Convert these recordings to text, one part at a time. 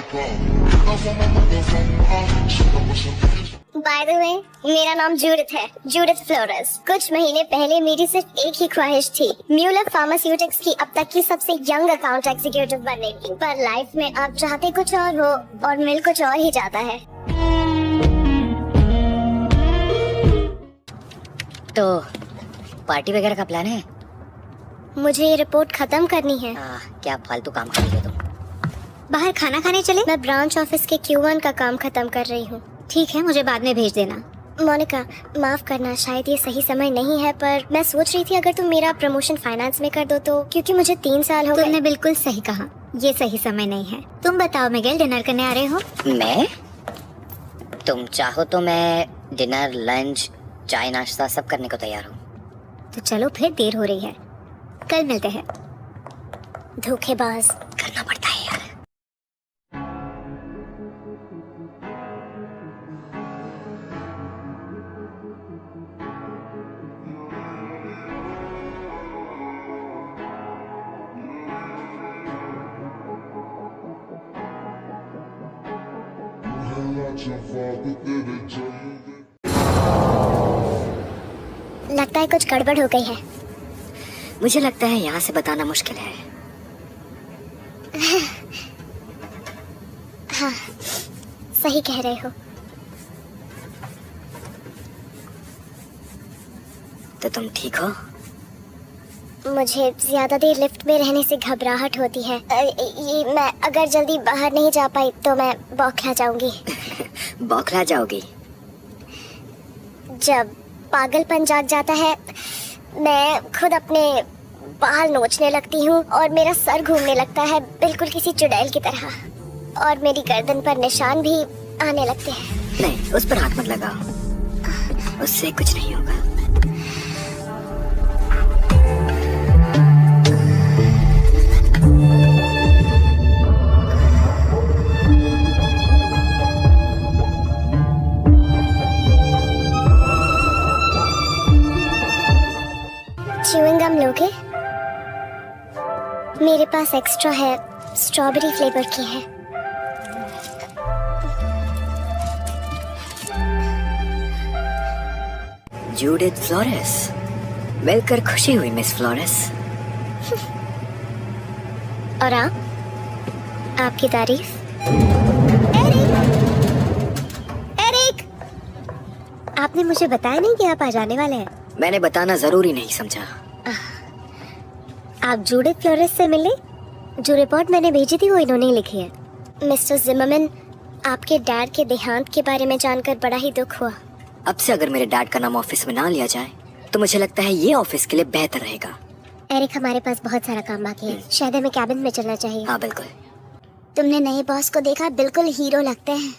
By the way, मेरा नाम Judith है, जूडिथ फ्लोरेस। कुछ महीने पहले मेरी सिर्फ एक ही ख्वाहिश थी, म्यूलर फार्मास्यूटिक्स की अब तक की सबसे यंग अकाउंट एग्जीक्यूटिव बनने की। पर लाइफ में आप चाहते कुछ और हो और मिल कुछ और ही जाता है। तो पार्टी वगैरह का प्लान है? मुझे ये रिपोर्ट खत्म करनी है। क्या फालतू काम कर रही हो तुम? बाहर खाना खाने चले? मैं ब्रांच ऑफिस के Q1 का काम खत्म कर रही हूँ। ठीक है, मुझे बाद में भेज देना। मोनिका, माफ करना, शायद ये सही समय नहीं है, पर मैं सोच रही थी अगर तुम मेरा प्रमोशन फाइनेंस में कर दो तो, क्योंकि मुझे 3 साल हो गए। तुमने बिल्कुल सही कहा, ये सही समय नहीं है। तुम बताओ मिगेल, डिनर करने आ रहे हो? मैं? तुम चाहो तो मैं डिनर, लंच, चाय, नाश्ता सब करने को तैयार हूँ। तो चलो फिर, देर हो रही है, कल मिलते हैं। धोखेबाज। करना पड़ता है यार। लगता है कुछ गड़बड़ हो गई है। मुझे लगता है यहाँ से बताना मुश्किल है। हाँ, सही कह रहे हो। तो तुम ठीक हो? मुझे ज्यादा देर लिफ्ट में रहने से घबराहट होती है। ये मैं अगर जल्दी बाहर नहीं जा पाई तो मैं बौखला जाऊंगी। बौखला जाओगी? जब पागलपन जाग जाता है, मैं खुद अपने बाल नोचने लगती हूँ और मेरा सर घूमने लगता है, बिल्कुल किसी चुड़ैल की तरह। और मेरी गर्दन पर निशान भी आने लगते हैं। नहीं, उस पर हाथ मत लगाओ, उससे कुछ नहीं होगा। च्युइंग गम लोगे? मेरे पास एक्स्ट्रा है, स्ट्रॉबेरी फ्लेवर की है। जूडिथ फ्लोरेस, मिलकर खुशी हुई मिस फ्लोरेस। और आप? आपकी तारीफ? एरिक! आपने मुझे बताया नहीं कि आप आ जाने वाले हैं। मैंने बताना जरूरी नहीं समझा। आप जूडिथ फ्लोरेस से मिले? जो रिपोर्ट मैंने भेजी थी वो इन्होंने लिखी है। मिस्टर जिमरमैन, आपके डैड के देहांत के बारे में जानकर बड़ा ही दुख हुआ। अब से अगर मेरे डैड का नाम ऑफिस में ना लिया जाए तो मुझे लगता है ये ऑफिस के लिए बेहतर रहेगा। एरिक, हमारे पास बहुत सारा काम बाकी है, शायद हमें कैबिन में चलना चाहिए। हाँ बिल्कुल। तुमने नए बॉस को देखा? बिल्कुल हीरो लगते हैं।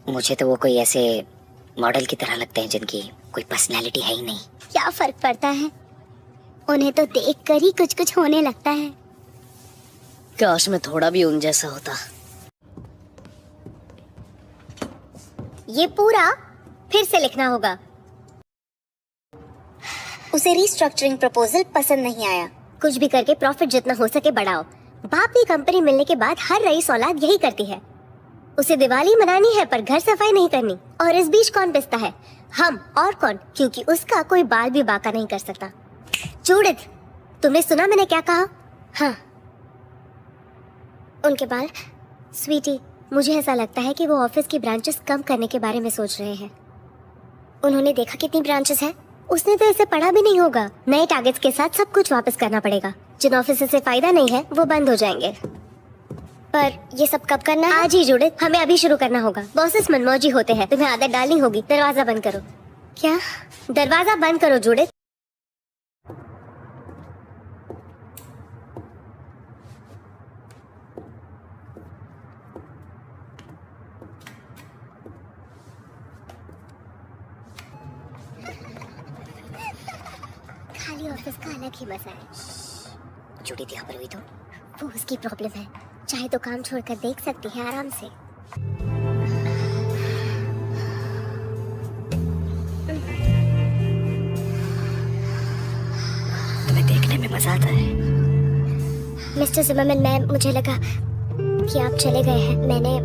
मुझे तो वो कोई ऐसे मॉडल की तरह लगते हैं जिनकी कोई पर्सनैलिटी है ही नहीं। क्या फर्क पड़ता है, उन्हें तो देख कर ही कुछ कुछ होने लगता है। काश मैं थोड़ा भी उन जैसा होता। ये पूरा फिर से लिखना होगा। उसे रीस्ट्रक्चरिंग प्रपोजल पसंद नहीं आया। कुछ भी करके प्रॉफिट जितना हो सके बढ़ाओ। बाप की कंपनी मिलने के बाद हर रईस औलाद यही करती है। उसे दिवाली मनानी है पर घर सफाई नहीं करनी। और इस बीच कौन पिसता है? हम, और कौन, क्योंकि उसका कोई बाल भी बाका नहीं कर सकता। जूडिथ, तुमने सुना मैंने क्या कहा? हाँ, उनके बाल। स्वीटी, मुझे ऐसा लगता है कि वो ऑफिस की ब्रांचेस कम करने के बारे में सोच रहे हैं। उन्होंने देखा कितनी ब्रांचेस हैं? उसने तो इसे पढ़ा भी नहीं होगा। नए टारगेट्स के साथ सब कुछ वापस करना पड़ेगा। जिन ऑफिस से फायदा नहीं है वो बंद हो जाएंगे। पर ये सब कब करना है? आज ही जूडिथ, हमें अभी शुरू करना होगा। बॉसेस मनमौजी होते हैं, तुम्हें आदत डालनी होगी। दरवाजा बंद करो। क्या? दरवाजा बंद करो जूडिथ। खाली ऑफिस का अलग ही मजा है। जूडिथ यहाँ पर हुई तो वो उसकी प्रॉब्लम है, चाहे तो काम छोड़कर देख सकती है आराम से। तुम्हें देखने में मजा आता है। मिस्टर जिमरमैन, मुझे लगा कि आप चले गए हैं। मैंने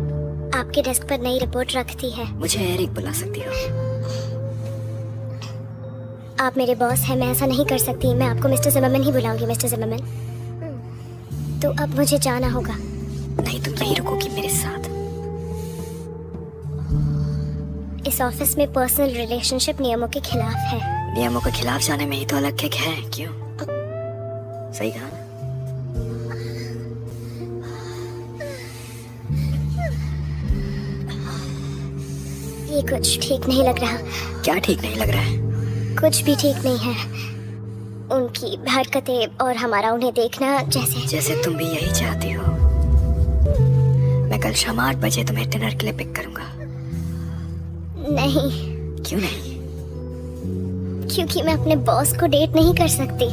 आपके डेस्क पर नई रिपोर्ट रख दी है। मुझे एरिक बुला सकती हो। आप मेरे बॉस हैं, मैं ऐसा नहीं कर सकती। मैं आपको मिस्टर जिमरमैन ही बुलाऊंगी। मिस्टर जिमरमैन, तो अब मुझे जाना होगा। नहीं, तुम यहीं रुकोगी मेरे साथ। इस ऑफिस में पर्सनल रिलेशनशिप नियमों के खिलाफ है। नियमों के खिलाफ जाने में ही तो अलग किक है, क्यों? सही कहा ना? ये कुछ ठीक नहीं लग रहा। क्या ठीक नहीं लग रहा है? कुछ भी ठीक नहीं है। उनकी हरकतें और हमारा उन्हें देखना जैसे तुम भी यही चाहती हो। मैं कल शाम 8 बजे तुम्हें डिनर के लिए पिक करूंगा। नहीं। क्यों नहीं? क्योंकि मैं अपने बॉस को डेट नहीं कर सकती।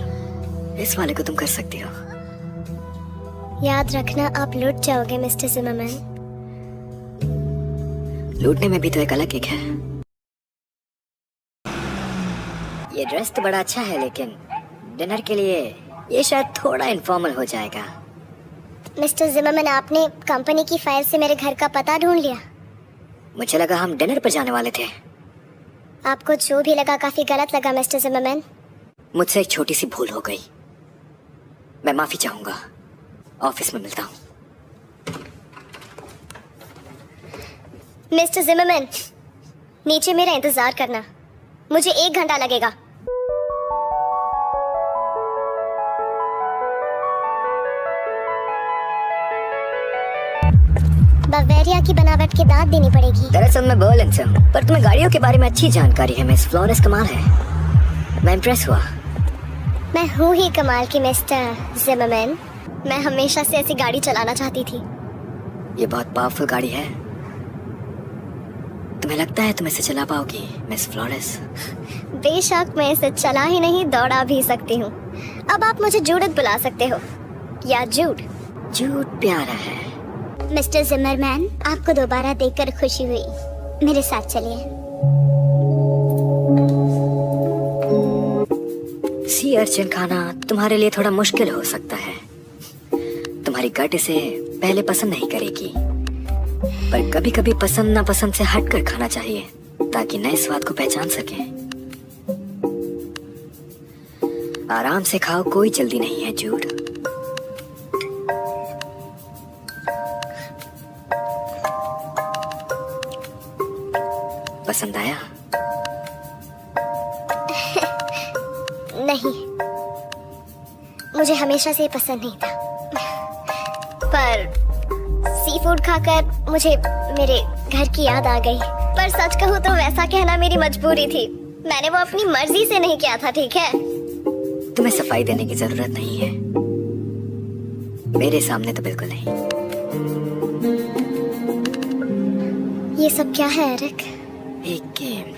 इस वाले को तुम कर सकती हो। याद रखना, आप लुट जाओगे मिस्टर जिमरमैन। लूटने में भी तो एक अलग किक है। ये ड्रेस तो बड़ा अच्छा है, लेकिन डिनर के लिए ये शायद थोड़ा इनफॉर्मल हो जाएगा। मिस्टर जिमरमैन, आपने कंपनी की फाइल से मेरे घर का पता ढूंढ लिया। मुझे लगा हम डिनर पर जाने वाले थे। आपको जो भी लगा काफी गलत लगा मिस्टर जिमरमैन। मुझसे एक छोटी सी भूल हो गई। मैं माफी चाहूंगा। ऑफिस में मिलता हूँ। मिस्टर जिमरमैन, नीचे मेरा इंतजार करना। मुझे 1 घंटा लगेगा। बवेरिया की बनावट के दांत देनी पड़ेगी। दरअसल मैं बर्लिन से हूँ, पर तुम्हें गाड़ियों के बारे में अच्छी जानकारी है। मिस फ्लोरेस कमाल है। मैं इम्प्रेस हुआ। मैं हूँ ही कमाल की मिस्टर जिमरमैन। मैं हमेशा से ऐसी गाड़ी चलाना चाहती थी। ये बहुत पावरफुल गाड़ी है। तुम्हें लगता है तुम इसे चला पाओगी मिस फ्लोरेस? बेशक, मैं इसे चला ही नहीं, दौड़ा भी सकती हूँ। अब आप मुझे जूडिथ बुला सकते हो, या जूड। जूड प्यारा है। मिस्टर जिमरमैन, आपको दोबारा देखकर खुशी हुई। मेरे साथ चलिए। सी अर्चिन खाना तुम्हारे लिए थोड़ा मुश्किल हो सकता है। तुम्हारी गट इसे पहले पसंद नहीं करेगी, पर कभी कभी पसंद नापसंद से हटकर खाना चाहिए ताकि नए स्वाद को पहचान सके। आराम से खाओ, कोई जल्दी नहीं है जूड। पसंद आया? नहीं, मुझे हमेशा से पसंद नहीं था, पर सी फूड खाकर मुझे मेरे घर की याद आ गई। पर सच कहूँ तो वैसा कहना मेरी मजबूरी थी। मैंने वो अपनी मर्जी से नहीं किया था, ठीक है? तुम्हें सफाई देने की जरूरत नहीं है। मेरे सामने तो बिल्कुल नहीं। ये सब क्या है एरिक? एक गेम।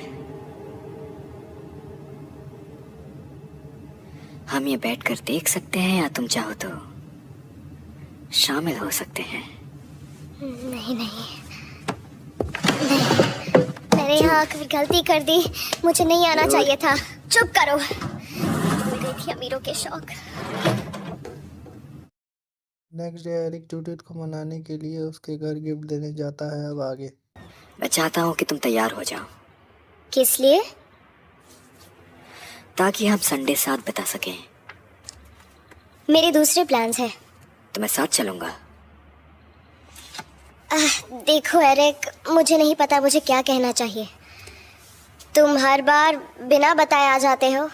हम ये बैठकर देख सकते हैं, या तुम चाहो तो शामिल हो सकते हैं। नहीं नहीं नहीं, मैंने यहाँ आकर गलती कर दी। मुझे नहीं आना चाहिए था। चुप करो। भूल गई थी अमीरों के शौक। नेक्स्ट डे एरिक जूडिथ को मनाने के लिए उसके घर गिफ्ट देने जाता है। अब आगे मैं चाहता हूँ कि तुम तैयार हो जाओ, किस लिए? ताकि हम संडे साथ बिता सकें। मेरे दूसरे प्लान्स हैं। तो मैं साथ चलूंगा। देखो एरिक, मुझे नहीं पता मुझे क्या कहना चाहिए। तुम हर बार बिना बताए आ जाते हो,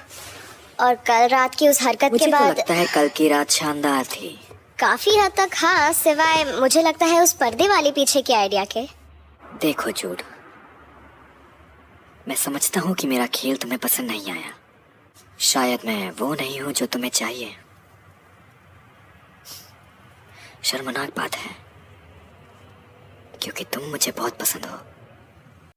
और कल रात की उस हरकत मुझे के तो बाद लगता है कल की रात शानदार थी। काफी हद तक हाँ, सिवाय मुझे लगता है उस पर्दे वाले पीछे के आइडिया के। देखो जूड, मैं समझता हूँ कि मेरा खेल तुम्हें पसंद नहीं आया। शायद मैं वो नहीं हूँ जो तुम्हें चाहिए। शर्मनाक बात है, क्योंकि तुम मुझे बहुत पसंद हो।